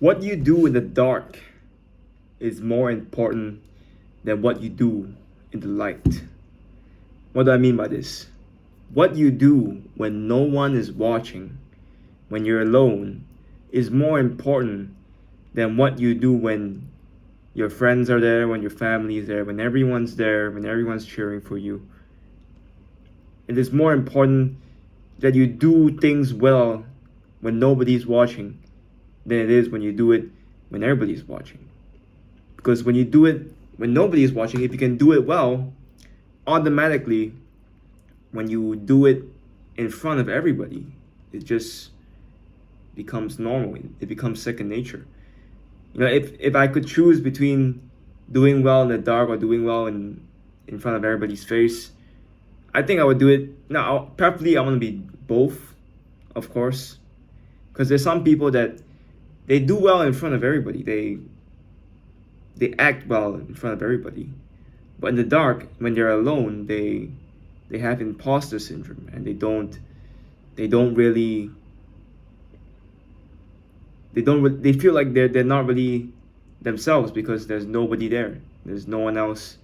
What you do in the dark is more important than what you do in the light. What do I mean by this? What you do when no one is watching, when you're alone, is more important than what you do when your friends are there, when your family is there, when everyone's there, when everyone's cheering for you. It is more important that you do things well when nobody's watching than it is when you do it when everybody's watching. Because when you do it when nobody's watching, if you can do it well, automatically, when you do it in front of everybody, it just becomes normal. It becomes second nature. If I could choose between doing well in the dark or doing well in front of everybody's face, I think I would do it. Now, preferably, I want to be both, of course, because there's some people that they do well in front of everybody. They act well in front of everybody, but in the dark, when they're alone, they have imposter syndrome, and they don't really they feel like they're not really themselves because there's nobody there. There's no one else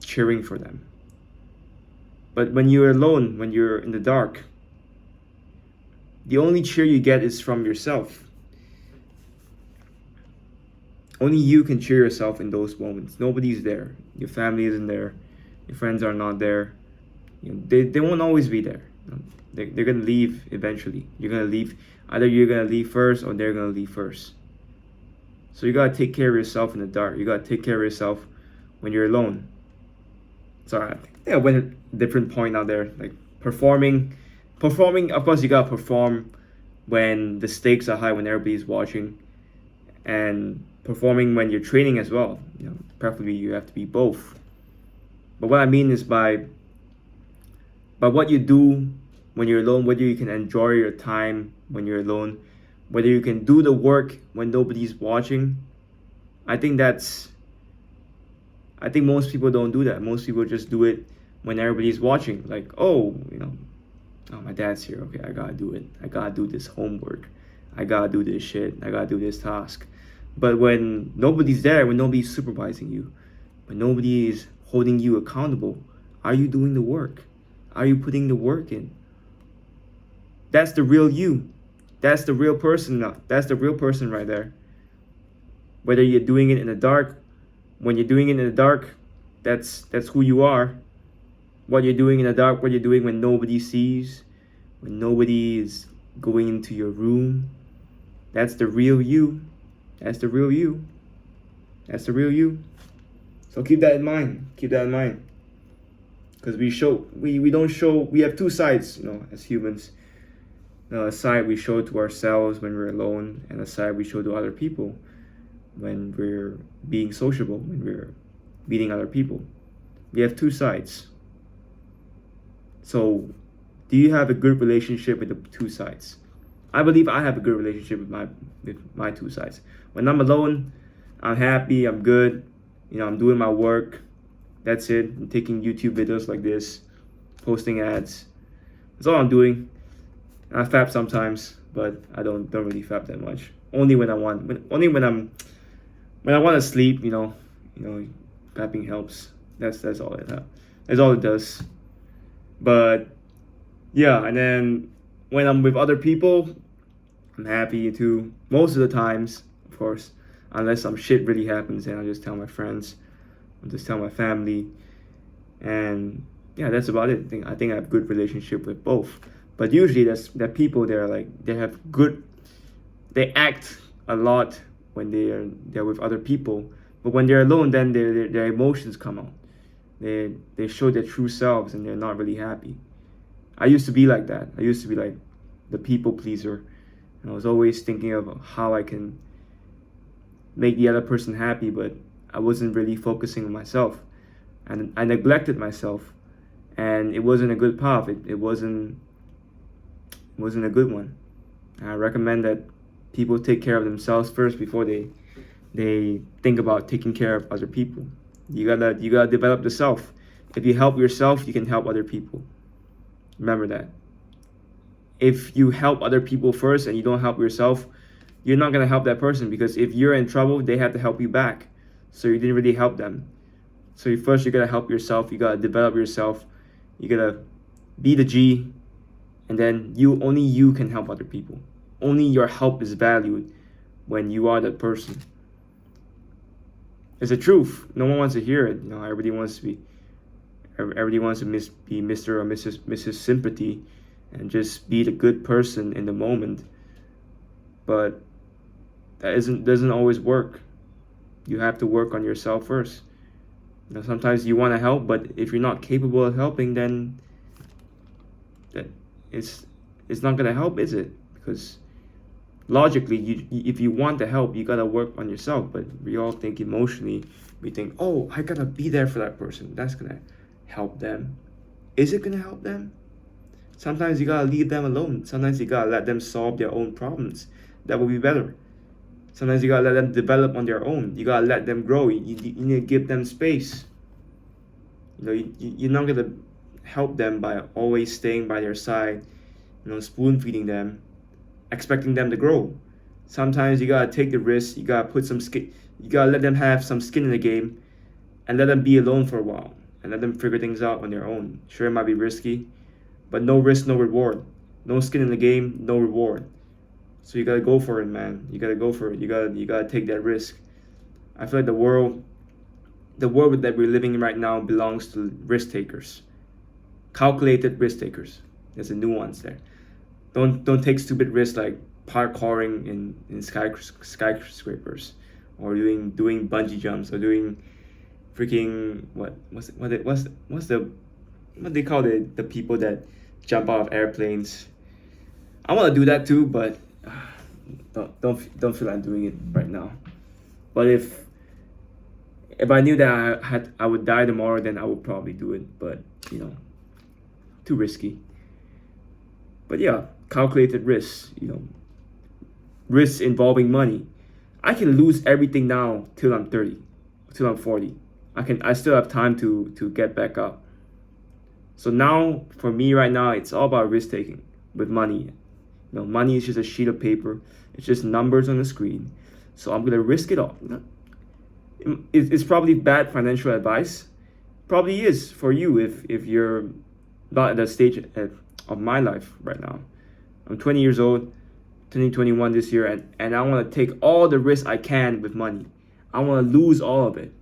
cheering for them. But when you're alone, when you're in the dark, the only cheer you get is from yourself. Only you can cheer yourself in those moments. Nobody's there. Your family isn't there. Your friends are not there. They won't always be there. They're gonna leave eventually. You're gonna leave. Either you're gonna leave first or they're gonna leave first. So you gotta take care of yourself in the dark. You gotta take care of yourself when you're alone. Sorry, I think I went a different point out there. Like performing. Of course, you gotta perform when the stakes are high, when everybody's watching, and performing when you're training as well. Preferably you have to be both. But what I mean is by what you do when you're alone, whether you can enjoy your time when you're alone, whether you can do the work when nobody's watching. I think most people don't do that. Most people just do it when everybody's watching. Like, oh, my dad's here. Okay, I gotta do it. I gotta do this homework. I gotta do this shit. I gotta do this task. But when nobody's there, when nobody's supervising you, when nobody is holding you accountable, are you doing the work? Are you putting the work in? That's the real you. That's the real person. That's the real person right there. Whether you're doing it in the dark, when you're doing it in the dark, that's who you are. What you're doing in the dark, what you're doing when nobody sees, when nobody is going into your room, that's the real you. That's the real you. That's the real you. So keep that in mind. Keep that in mind. Because we have two sides, as humans. A side we show to ourselves when we're alone, and a side we show to other people when we're being sociable, when we're meeting other people. We have two sides. So, do you have a good relationship with the two sides? I believe I have a good relationship with my two sides. When I'm alone, I'm happy, I'm good, I'm doing my work. That's it. I'm taking YouTube videos like this, posting ads. That's all I'm doing. I fap sometimes, but I don't really fap that much. Only when I want. Only when I want to sleep. Fapping helps. That's all it. That's all it does. But yeah, and then when I'm with other people, I'm happy too. Most of the times, of course, unless some shit really happens, and I'll just tell my friends, I'll just tell my family, and yeah, that's about it. I think I have good relationship with both. But usually, that people they act a lot when they're with other people. But when they're alone, then their emotions come out. They show their true selves, and they're not really happy. I used to be like that. I used to be like the people pleaser. And I was always thinking of how I can make the other person happy, but I wasn't really focusing on myself. And I neglected myself. And it wasn't a good path. It wasn't a good one. And I recommend that people take care of themselves first before they think about taking care of other people. You gotta develop the self. If you help yourself, you can help other people. Remember that. If you help other people first and you don't help yourself, you're not gonna help that person, because if you're in trouble, they have to help you back. So you didn't really help them. So first you gotta help yourself. You gotta develop yourself. You gotta be the G, and then only you can help other people. Only your help is valued when you are that person. It's the truth. No one wants to hear it. Everybody wants to be Mr. or Mrs. Sympathy, and just be the good person in the moment. But that doesn't always work. You have to work on yourself first. Sometimes you want to help, but if you're not capable of helping, then it's not gonna help, is it? Because logically, if you want to help, you gotta work on yourself. But we all think emotionally. We think, oh, I gotta be there for that person. That's gonna help them. Is it gonna help them? Sometimes you gotta leave them alone. Sometimes you gotta let them solve their own problems. That will be better. Sometimes you gotta let them develop on their own. You gotta let them grow. You need to give them space. You're not gonna help them by always staying by their side, spoon feeding them, expecting them to grow. Sometimes you gotta take the risk. You gotta put some skin. You gotta let them have some skin in the game, and let them be alone for a while, and let them figure things out on their own. Sure, it might be risky, but no risk, no reward. No skin in the game, no reward. So you gotta go for it, man. You gotta go for it. You gotta take that risk. I feel like the world that we're living in right now belongs to risk takers, calculated risk takers. There's a nuance there. Don't take stupid risks like parkouring in skyscrapers, or doing bungee jumps, or doing freaking what they call the people that jump out of airplanes. I want to do that too, but don't feel like doing it right now. But if I knew that I would die tomorrow, then I would probably do it. But too risky. But yeah, calculated risks. Risks involving money. I can lose everything now till I'm 30, till I'm 40. I still have time to get back up. So now, for me right now, it's all about risk taking with money. Money is just a sheet of paper. It's just numbers on the screen. So I'm gonna risk it all. It's probably bad financial advice. Probably is for you if you're not at the stage of my life right now. I'm 20 years old, turning 21 this year, and I want to take all the risks I can with money. I want to lose all of it.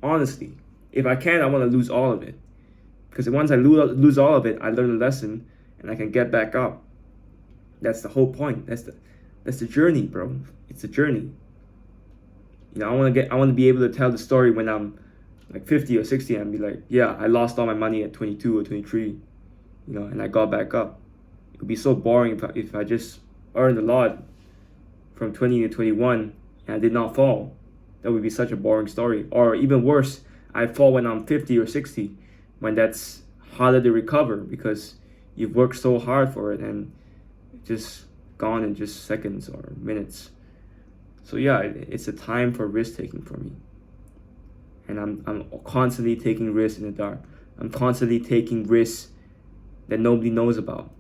Honestly, if I can, I want to lose all of it. Because once I lose all of it, I learn a lesson and I can get back up. That's the whole point. That's the journey, bro. It's a journey. I want to be able to tell the story when I'm like 50 or 60 and be like, yeah, I lost all my money at 22 or 23, and I got back up. It would be so boring if I just earned a lot from 20 to 21 and I did not fall. That would be such a boring story. Or even worse, I fall when I'm 50 or 60, when that's harder to recover because you've worked so hard for it and it's just gone in just seconds or minutes. So yeah, it's a time for risk taking for me. And I'm constantly taking risks in the dark. I'm constantly taking risks that nobody knows about.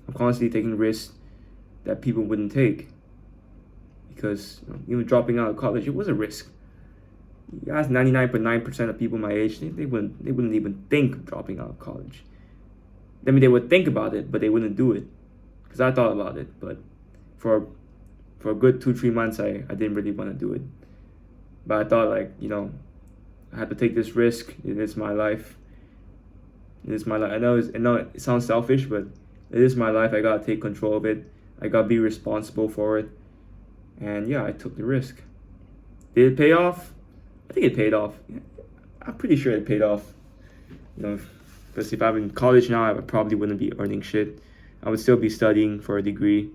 I'm constantly taking risks that people wouldn't take. Because even dropping out of college, it was a risk. You ask 99.9% of people my age, they wouldn't even think of dropping out of college. I mean, they would think about it, but they wouldn't do it. Because I thought about it, but for a good 2-3 months, I didn't really want to do it. But I thought, I had to take this risk. It is my life. It is my life. I know it sounds selfish, but it is my life. I gotta take control of it. I gotta be responsible for it. And yeah, I took the risk. Did it pay off? I think it paid off. I'm pretty sure it paid off. Because if I'm in college now, I probably wouldn't be earning shit. I would still be studying for a degree.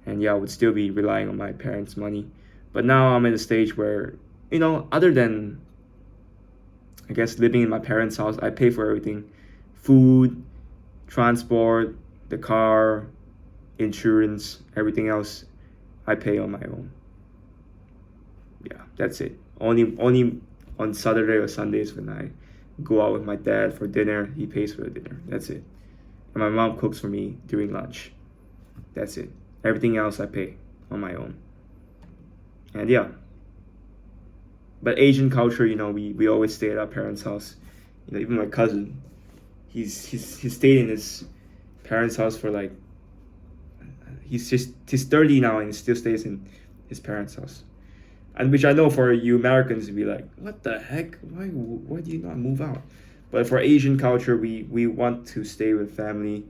And yeah, I would still be relying on my parents' money. But now I'm in a stage where, other than, I guess, living in my parents' house, I pay for everything. Food, transport, the car, insurance, everything else, I pay on my own. Yeah, that's it. Only on Saturday or Sundays when I go out with my dad for dinner, he pays for the dinner. That's it. And my mom cooks for me during lunch. That's it. Everything else I pay. on my own. And yeah. But Asian culture, we always stay at our parents' house. Even my cousin, he's stayed in his parents' house for like he's 30 now and he still stays in his parents' house. And which I know for you Americans would be like, what the heck? Why do you not move out? But for Asian culture, we want to stay with family,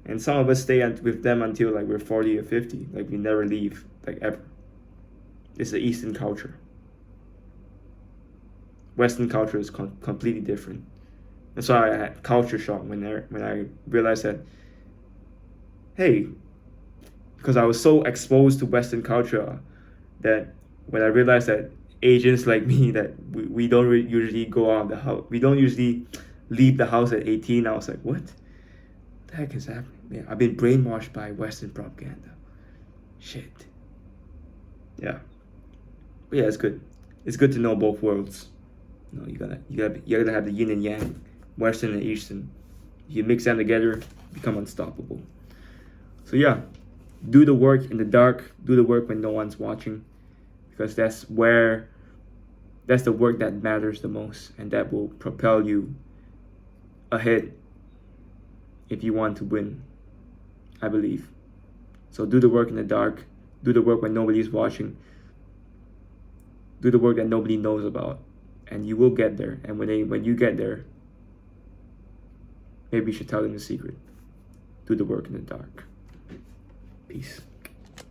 and some of us stay with them until like we're 40 or 50. Like we never leave, like ever. It's the Eastern culture. Western culture is completely different. That's why I had culture shock when I realized that, hey, because I was so exposed to Western culture that when I realized that Asians like me, that we don't usually go out of the house, we don't usually leave the house at 18. I was like, what the heck is happening? Man, I've been brainwashed by Western propaganda. Shit. Yeah. But yeah, it's good. It's good to know both worlds. You gotta have the yin and yang, Western and Eastern. You mix them together, become unstoppable. So yeah, do the work in the dark. Do the work when no one's watching, because that's the work that matters the most, and that will propel you ahead if you want to win, I believe. So do the work in the dark. Do the work when nobody's watching. Do the work that nobody knows about, and you will get there. And when you get there, maybe you should tell them the secret. Do the work in the dark. Peace.